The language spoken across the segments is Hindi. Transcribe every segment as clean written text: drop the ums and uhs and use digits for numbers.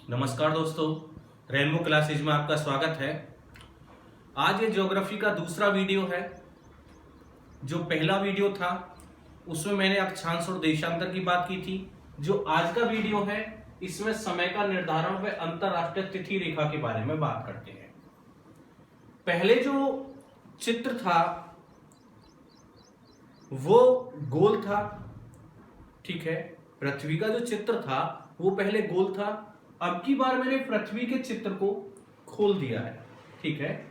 नमस्कार दोस्तों, रेनबो क्लासेज में आपका स्वागत है। आज ये ज्योग्राफी का दूसरा वीडियो है। जो पहला वीडियो था उसमें मैंने अक्षांश और देशांतर की बात की थी। जो आज का वीडियो है इसमें समय का निर्धारण व अंतरराष्ट्रीय तिथि रेखा के बारे में बात करते हैं। पहले जो चित्र था वो गोल था, ठीक है। पृथ्वी का जो चित्र था वो पहले गोल था। अब की बार मैंने पृथ्वी के चित्र को खोल दिया है, ठीक है।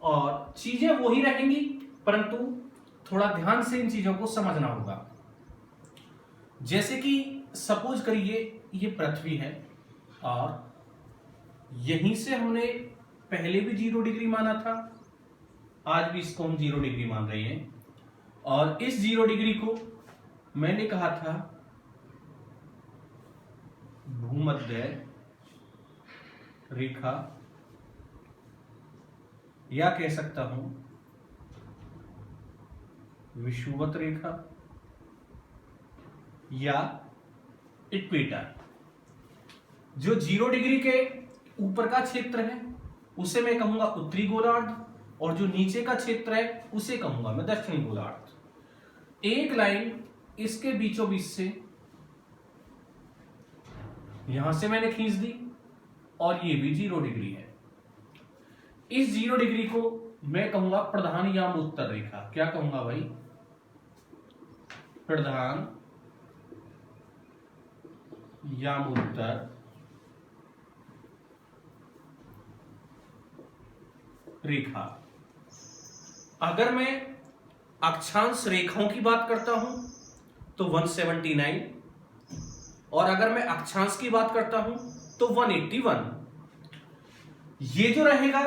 और चीजें वही रहेंगी, परंतु थोड़ा ध्यान से इन चीजों को समझना होगा। जैसे कि सपोज करिए ये पृथ्वी है और यहीं से हमने पहले भी 0 डिग्री माना था, आज भी इसको हम 0 डिग्री मान रहे हैं। और इस 0 डिग्री को मैंने कहा था भूमध्य रेखा, या कह सकता हूं विषुवत रेखा या इक्वेटर। जो 0 डिग्री के ऊपर का क्षेत्र है उसे मैं कहूंगा उत्तरी गोलार्ध, और जो नीचे का क्षेत्र है उसे कहूंगा मैं दक्षिणी गोलार्ध। एक लाइन इसके बीचों बीच से यहां से मैंने खींच दी और ये भी 0 डिग्री है। इस 0 डिग्री को मैं कहूंगा प्रधान याम उत्तर रेखा। क्या कहूंगा भाई? प्रधान याम उत्तर रेखा। अगर मैं अक्षांश रेखाओं की बात करता हूं तो 179, और अगर मैं अक्षांश की बात करता हूं तो 181। ये जो रहेगा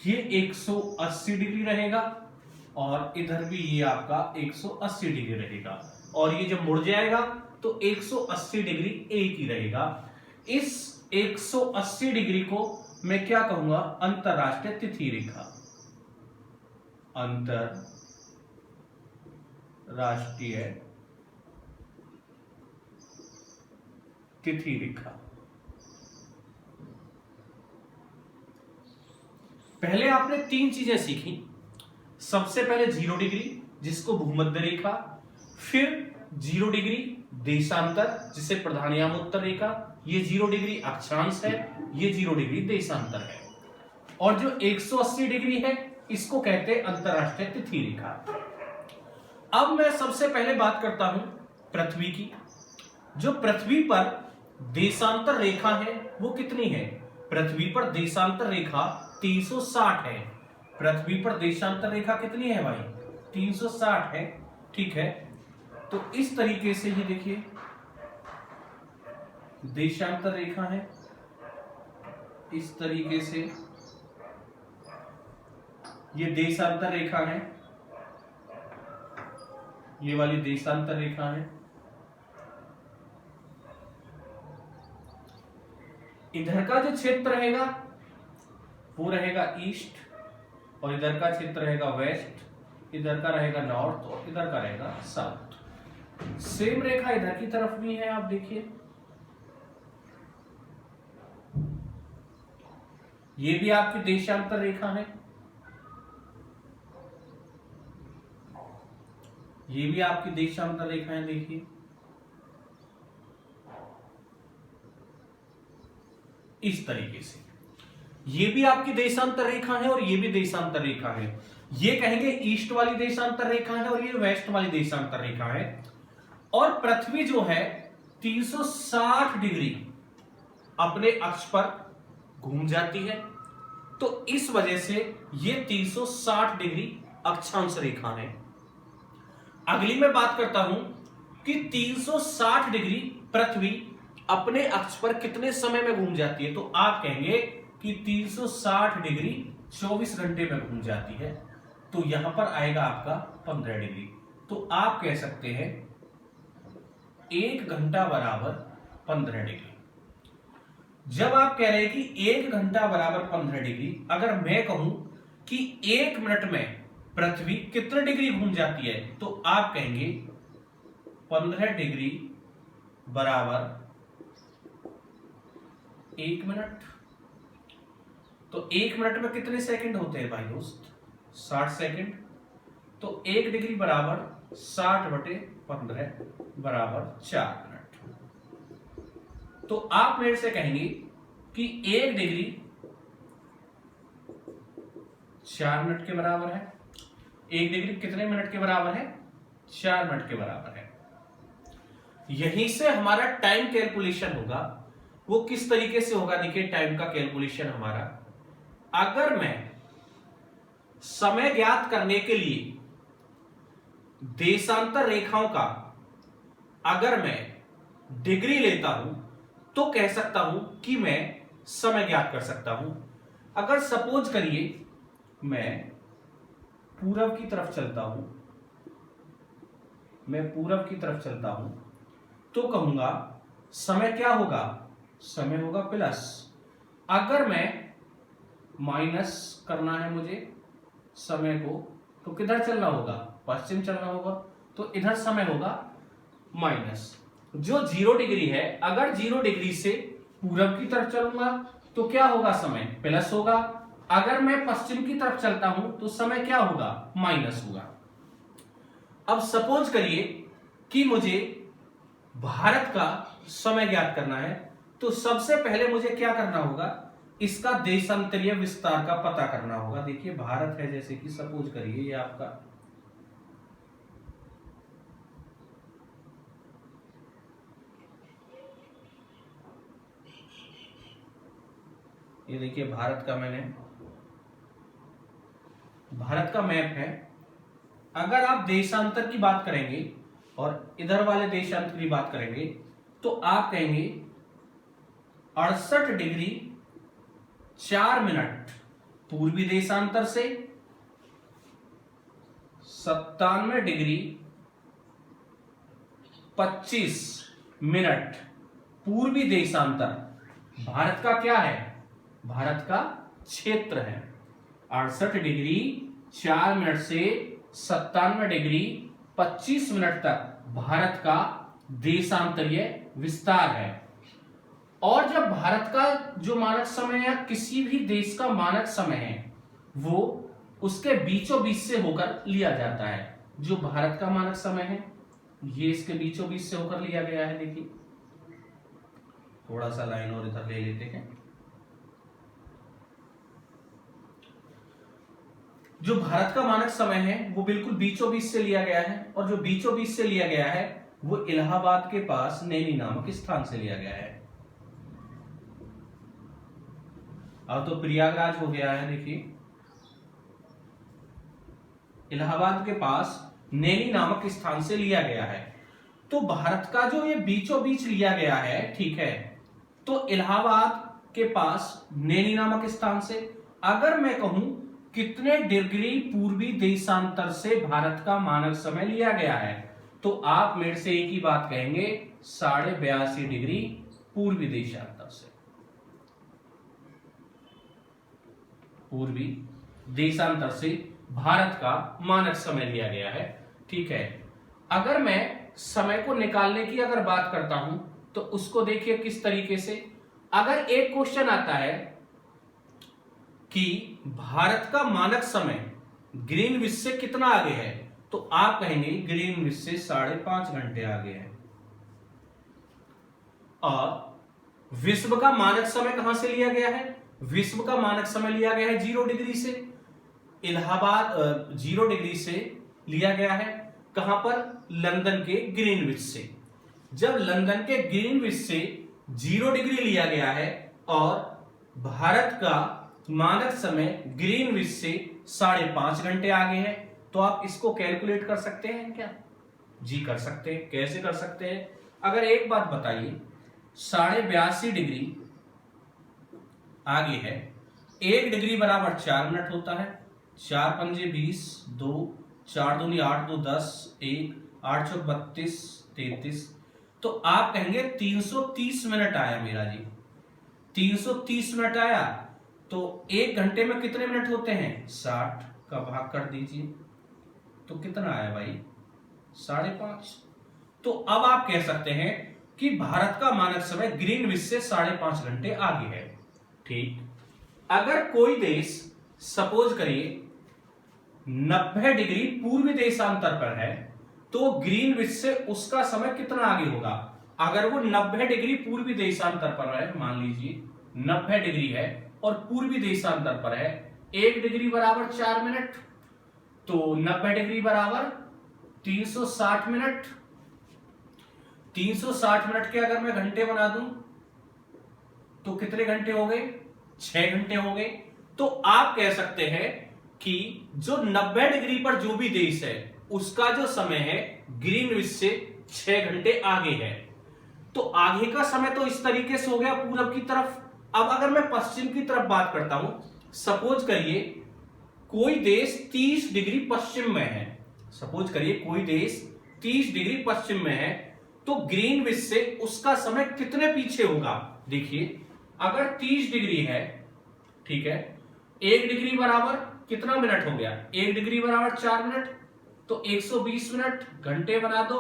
ये 180 डिग्री रहेगा, और इधर भी ये आपका 180 डिग्री रहेगा, और ये जब मुड़ जाएगा तो 180 डिग्री एक ही रहेगा। इस 180 डिग्री को मैं क्या कहूंगा? अंतरराष्ट्रीय तिथि रेखा। अंतरराष्ट्रीय तिथि रेखा। पहले आपने 3 चीजें सीखी। सबसे पहले 0 डिग्री जिसको भूमध्य रेखा, फिर 0 डिग्री देशांतर जिसे प्रधान याम उत्तर रेखा, ये 0 डिग्री अक्षांश है, ये 0 डिग्री देशांतर है, और जो 180 डिग्री है इसको कहते हैं अंतरराष्ट्रीय तिथि रेखा। अब मैं सबसे पहले बात करता हूं पृथ्वी की। जो पृथ्वी पर देशांतर रेखा है वो कितनी है? पृथ्वी पर देशांतर रेखा 360 है। पृथ्वी पर देशांतर रेखा कितनी है भाई? 360 है, ठीक है। तो इस तरीके से ये देखिए देशांतर रेखा है, इस तरीके से ये देशांतर रेखा है, ये वाली देशांतर रेखा है। इधर का जो क्षेत्र रहेगा वो रहेगा ईस्ट, और इधर का क्षेत्र रहेगा वेस्ट, इधर का रहेगा नॉर्थ, और इधर का रहेगा साउथ। सेम रेखा इधर की तरफ भी है, आप देखिए ये भी आपकी देशांतर रेखा है, ये भी आपकी देशांतर रेखा है। देखिए इस तरीके से ये भी आपकी देशांतर रेखा है और ये भी देशांतर रेखा है। ये कहेंगे ईस्ट वाली देशांतर रेखा है और ये वेस्ट वाली देशांतर रेखा है। और पृथ्वी जो है 360 डिग्री अपने अक्ष पर घूम जाती है, तो इस वजह से ये 360 डिग्री अक्षांश रेखा है। अगली मैं बात करता हूं कि 360 डिग्री पृथ्वी अपने अक्ष पर कितने समय में घूम जाती है, तो आप कहेंगे कि 360 डिग्री 24 घंटे में घूम जाती है। तो यहां पर आएगा आपका 15 डिग्री। तो आप कह सकते हैं 1 घंटा बराबर 15 डिग्री। जब आप कह रहे हैं कि 1 घंटा बराबर 15 डिग्री, अगर मैं कहूं कि 1 मिनट में पृथ्वी कितने डिग्री घूम जाती है, तो आप कहेंगे 15 डिग्री बराबर 1 मिनट। तो 1 मिनट में कितने सेकंड होते हैं भाई दोस्त? 60 सेकंड। तो 1 डिग्री बराबर 60/15 बराबर 4 मिनट। तो आप मेरे से कहेंगे कि 1 डिग्री 4 मिनट के बराबर है। 1 डिग्री कितने मिनट के बराबर है? 4 मिनट के बराबर है। यहीं से हमारा टाइम कैलकुलेशन होगा। वो किस तरीके से होगा? देखिए टाइम का कैलकुलेशन हमारा, अगर मैं समय ज्ञात करने के लिए देशांतर रेखाओं का अगर मैं डिग्री लेता हूं तो कह सकता हूं कि मैं समय ज्ञात कर सकता हूं। अगर सपोज करिए मैं पूरब की तरफ चलता हूं, तो कहूंगा समय क्या होगा? समय होगा प्लस। अगर मैं माइनस करना है मुझे समय को, तो किधर चलना होगा? पश्चिम चलना होगा। तो इधर समय होगा माइनस। जो 0 डिग्री है, अगर 0 डिग्री से पूरब की तरफ चलूंगा तो क्या होगा? समय प्लस होगा। अगर मैं पश्चिम की तरफ चलता हूं तो समय क्या होगा? माइनस होगा। अब सपोज करिए कि मुझे भारत का समय ज्ञात करना है, तो सबसे पहले मुझे क्या करना होगा? इसका देशांतरीय विस्तार का पता करना होगा। देखिए भारत है, जैसे कि सपोज करिए ये आपका ये देखिए भारत का मैप है। अगर आप देशांतर की बात करेंगे और इधर वाले देशांतर की बात करेंगे तो आप कहेंगे 68 डिग्री 4 मिनट पूर्वी देशांतर से, 97 डिग्री 25 मिनट पूर्वी देशांतर। भारत का क्या है? भारत का क्षेत्र है। 68 डिग्री 4 मिनट से 97 डिग्री 25 मिनट तक भारत का देशांतरीय विस्तार है। और जब भारत का जो मानक समय या किसी भी देश का मानक समय है वो उसके बीचों बीच से होकर लिया जाता है। जो भारत का मानक समय है ये इसके बीचों बीच से होकर लिया गया है। देखिए थोड़ा सा लाइन और इधर ले लेते हैं। जो भारत का मानक समय है वो बिल्कुल बीचों बीच से लिया गया है, और जो बीचों बीच से लिया गया है वो इलाहाबाद के पास नैनी नामक स्थान से लिया गया है। अब तो प्रयागराज हो गया है। देखिए इलाहाबाद के पास नैनी नामक स्थान से लिया गया है। तो भारत का जो ये बीचों बीच लिया गया है, ठीक है, तो इलाहाबाद के पास नैनी नामक स्थान से। अगर मैं कहूं कितने डिग्री पूर्वी देशांतर से भारत का मानक समय लिया गया है, तो आप मेरे से एक ही बात कहेंगे, 82.5 डिग्री पूर्वी देशांतर से। पूर्वी देशांतर से भारत का मानक समय लिया गया है। ठीक है, अगर मैं समय को निकालने की अगर बात करता हूं तो उसको देखिए किस तरीके से। अगर एक क्वेश्चन आता है कि भारत का मानक समय ग्रीनविच से कितना आगे है, तो आप कहेंगे ग्रीनविच से 5.5 घंटे आगे है। और विश्व का मानक समय कहां से लिया गया है? विश्व का मानक समय लिया गया है 0 डिग्री से। इलाहाबाद 0 डिग्री से लिया गया है। कहां पर? लंदन के ग्रीनविच से। जब लंदन के ग्रीनविच से 0 डिग्री लिया गया है और भारत का मानक समय ग्रीनविच से 5.5 घंटे आगे है, तो आप इसको कैलकुलेट कर सकते हैं क्या? जी कर सकते हैं। कैसे कर सकते हैं? अगर एक बात बताइए, 82.5 डिग्री आगे है, 1 डिग्री बराबर 4 मिनट होता है। 4 पंजे 20, 2 4 दूनी 8, 2 10, 1 8 चौक 32, 33। तो आप कहेंगे 330 मिनट आया मेरा जी। 330 मिनट आया। तो 1 घंटे में कितने मिनट होते हैं? 60 का भाग कर दीजिए, तो कितना आया भाई? 5.5। तो अब आप कह सकते हैं कि भारत का मानक समय ग्रीनविच से 5.5 घंटे आगे है। ठीक, अगर कोई देश सपोज करिए 90 डिग्री पूर्वी देशांतर पर है तो ग्रीनविच से उसका समय कितना आगे होगा? अगर वो 90 डिग्री पूर्वी देशांतर पर है, मान लीजिए 90 डिग्री है और पूर्वी देशांतर पर है, 1 डिग्री बराबर 4 मिनट, तो 90 डिग्री बराबर 360 मिनट। 360 मिनट के अगर मैं घंटे बना दूं तो कितने घंटे हो गए? 6 घंटे हो गए। तो आप कह सकते हैं कि जो 90 डिग्री पर जो भी देश है उसका जो समय है ग्रीनविच से 6 घंटे आगे है। तो आगे का समय तो इस तरीके से हो गया पूरब की तरफ। अब अगर मैं पश्चिम की तरफ बात करता हूं, सपोज करिए कोई देश 30 डिग्री पश्चिम में है, सपोज करिए कोई देश 30 डिग्री पश्चिम में है, तो ग्रीनविच से उसका समय कितने पीछे होगा? देखिए अगर 30 डिग्री है, ठीक है, 1 डिग्री बराबर कितना मिनट हो गया? 1 डिग्री बराबर 4 मिनट, तो 120 मिनट, घंटे बना दो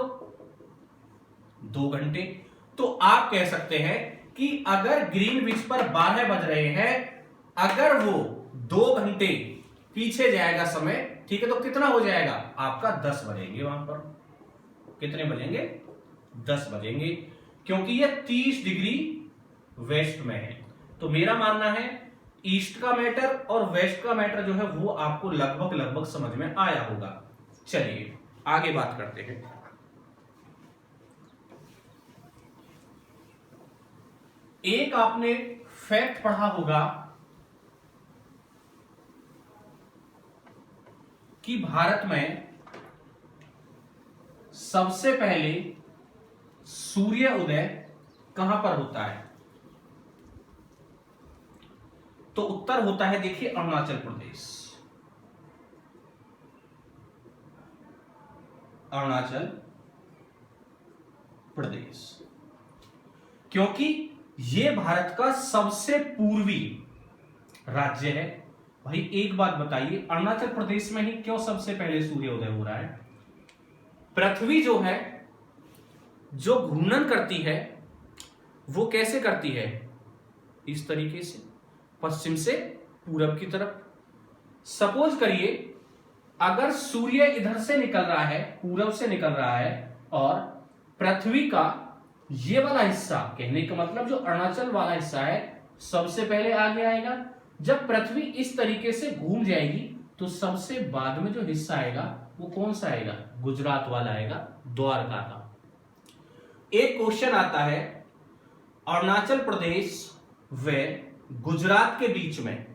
2 घंटे। तो आप कह सकते हैं कि अगर ग्रीनविच पर 12 बज रहे हैं, अगर वो 2 घंटे पीछे जाएगा समय, ठीक है, तो कितना हो जाएगा आपका? 10 बजेंगे। वहां पर कितने बजेंगे? 10 बजेंगे, क्योंकि ये 30 डिग्री वेस्ट में है। तो मेरा मानना है ईस्ट का मैटर और वेस्ट का मैटर जो है वो आपको लगभग लगभग समझ में आया होगा। चलिए आगे बात करते हैं। एक आपने फैक्ट पढ़ा होगा कि भारत में सबसे पहले सूर्य उदय कहां पर होता है? तो उत्तर होता है, देखिए, अरुणाचल प्रदेश। अरुणाचल प्रदेश, क्योंकि यह भारत का सबसे पूर्वी राज्य है। भाई एक बात बताइए, अरुणाचल प्रदेश में ही क्यों सबसे पहले सूर्योदय हो रहा है? पृथ्वी जो है, जो घूर्णन करती है, वो कैसे करती है? इस तरीके से, पश्चिम से पूरब की तरफ। सपोज करिए अगर सूर्य इधर से निकल रहा है, पूरब से निकल रहा है, और पृथ्वी का ये वाला हिस्सा, कहने का मतलब जो अरुणाचल वाला हिस्सा है, सबसे पहले आगे आएगा। जब पृथ्वी इस तरीके से घूम जाएगी तो सबसे बाद में जो हिस्सा आएगा वो कौन सा आएगा? गुजरात वाला आएगा, द्वारका का। एक क्वेश्चन आता है, अरुणाचल प्रदेश व गुजरात के बीच में,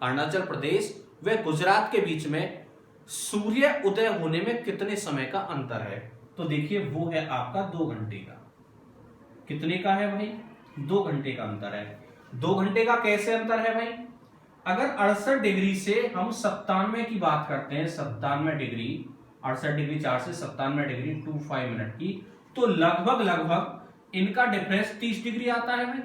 अरुणाचल प्रदेश व गुजरात के बीच में सूर्य उदय होने में कितने समय का अंतर है? तो देखिए वो है आपका 2 घंटे का। कितने का है भाई? 2 घंटे का अंतर है। 2 घंटे का कैसे अंतर है भाई? अगर 68 डिग्री से हम 97 की बात करते हैं, 97 डिग्री, 68 डिग्री 4 से 97 डिग्री 25 मिनट की, तो लगभग लगभग इनका डिफरेंस 30 डिग्री आता है भाई।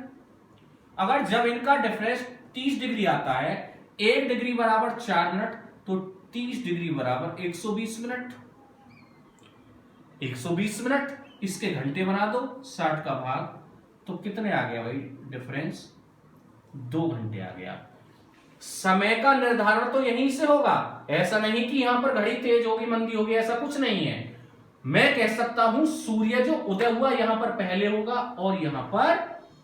अगर जब इनका डिफरेंस 30 डिग्री आता है, 1 डिग्री बराबर 4 मिनट, तो 30 डिग्री बराबर 120 मिनट। 120 मिनट, इसके घंटे बना दो, 60 का भाग, तो कितने आ गया भाई डिफरेंस? 2 घंटे आ गया। समय का निर्धारण तो यहीं से होगा, ऐसा नहीं कि यहां पर घड़ी तेज होगी मंदी होगी, ऐसा कुछ नहीं है। मैं कह सकता हूं सूर्य जो उदय हुआ यहां पर पहले होगा और यहां पर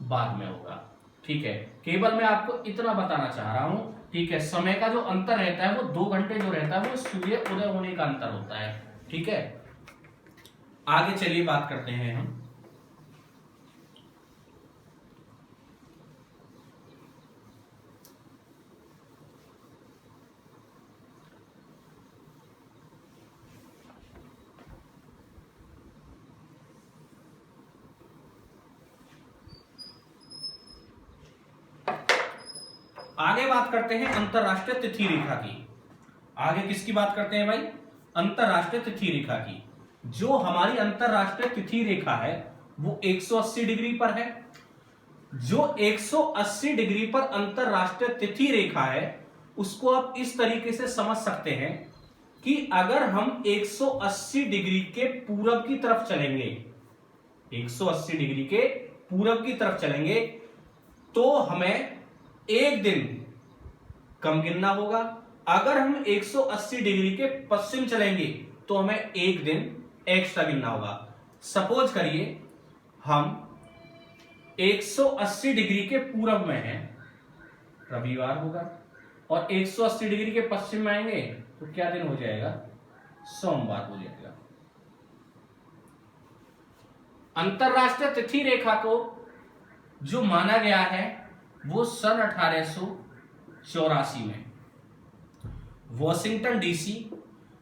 बाद में होगा। ठीक है, केवल मैं आपको इतना बताना चाह रहा हूं। ठीक है, समय का जो अंतर रहता है वो 2 घंटे जो रहता है वो सूर्य उदय होने का अंतर होता है। ठीक है, आगे चलिए बात करते हैं हम। आगे बात करते हैं अंतरराष्ट्रीय तिथि रेखा की। आगे किसकी बात करते हैं भाई? अंतरराष्ट्रीय तिथि रेखा की। जो हमारी अंतरराष्ट्रीय तिथि रेखा है वो 180 डिग्री पर है। जो 180 डिग्री पर अंतरराष्ट्रीय तिथि रेखा है उसको आप इस तरीके से समझ सकते हैं कि अगर हम 180 डिग्री के पूरब की तरफ चलेंगे, 180 डिग्री के पूरब की तरफ चलेंगे तो हमें एक दिन कम गिनना होगा। अगर हम 180 डिग्री के पश्चिम चलेंगे तो हमें एक दिन एक्स्ट्रा गिनना होगा। सपोज करिए हम 180 डिग्री के पूरब में हैं, रविवार होगा, और 180 डिग्री के पश्चिम में आएंगे तो क्या दिन हो जाएगा? सोमवार हो जाएगा। अंतरराष्ट्रीय तिथि रेखा को जो माना गया है वो सन 1884 में वॉशिंगटन डीसी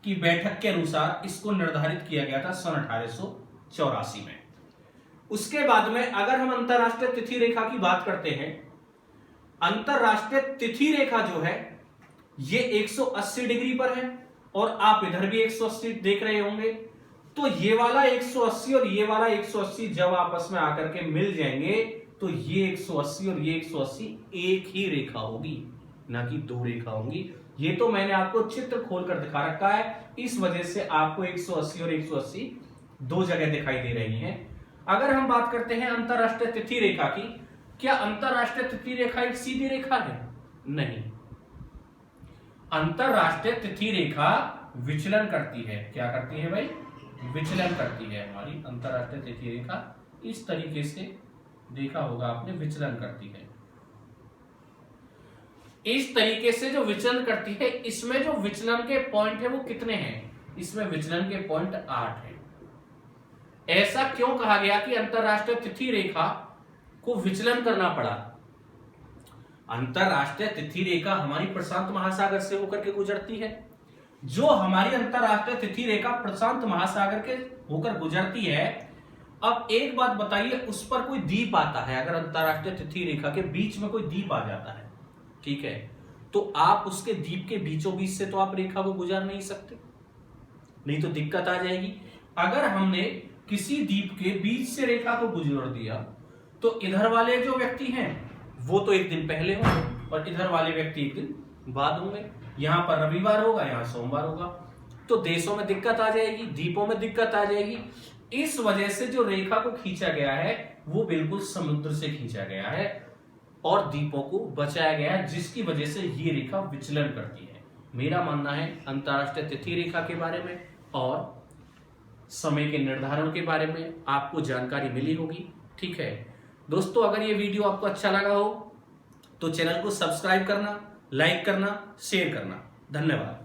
की बैठक के अनुसार इसको निर्धारित किया गया था सन 1884 में। उसके बाद में अगर हम अंतरराष्ट्रीय तिथि रेखा की बात करते हैं, अंतरराष्ट्रीय तिथि रेखा जो है ये 180 डिग्री पर है और आप इधर भी 180 देख रहे होंगे। तो ये वाला 180 और ये वाला 180 जब आपस में आकर के मिल जाएंगे तो ये 180 और ये 180 एक ही रेखा होगी, ना कि दो रेखा होंगी। ये तो मैंने आपको चित्र खोलकर दिखा रखा है, इस वजह से आपको 180 और 180 दो जगह दिखाई दे रही हैं। अगर हम बात करते हैं अंतरराष्ट्रीय तिथि रेखा की, क्या अंतरराष्ट्रीय तिथि रेखा एक सीधी रेखा है? नहीं, अंतरराष्ट्रीय तिथि रेखा विचलन करती है। क्या करती है भाई? विचलन करती है। हमारी अंतरराष्ट्रीय तिथि रेखा इस तरीके से देखा होगा आपने, विचलन करती है। इस तरीके से जो विचलन करती है, इसमें जो विचलन के पॉइंट है वो कितने हैं? इसमें विचलन के पॉइंट 8 हैं। ऐसा क्यों कहा गया कि अंतरराष्ट्रीय तिथि रेखा को विचलन करना पड़ा? अंतरराष्ट्रीय तिथि रेखा हमारी प्रशांत महासागर से होकर के गुजरती है। जो हमारी अंतरराष्ट्रीय तिथि रेखा प्रशांत महासागर के होकर गुजरती है, अब एक बात बताइए, उस पर कोई द्वीप आता है, अगर अंतरराष्ट्रीय तिथि रेखा के बीच में कोई द्वीप आ जाता है, ठीक है, तो आप उसके द्वीप के बीचों बीच से तो आप रेखा को गुजार नहीं सकते, नहीं तो दिक्कत आ जाएगी। अगर हमने किसी द्वीप के बीच से रेखा को गुजर दिया तो इधर वाले जो व्यक्ति हैं वो तो एक दिन पहले होंगे और इधर वाले व्यक्ति एक दिन बाद होंगे। यहां पर रविवार होगा, यहां सोमवार होगा, तो देशों में दिक्कत आ जाएगी, द्वीपों में दिक्कत आ जाएगी। इस वजह से जो रेखा को खींचा गया है वो बिल्कुल समुद्र से खींचा गया है और द्वीपों को बचाया गया है, जिसकी वजह से ये रेखा विचलन करती है। मेरा मानना है अंतरराष्ट्रीय तिथि रेखा के बारे में और समय के निर्धारण के बारे में आपको जानकारी मिली होगी। ठीक है दोस्तों, अगर ये वीडियो आपको अच्छा लगा हो तो चैनल को सब्सक्राइब करना, लाइक करना, शेयर करना। धन्यवाद।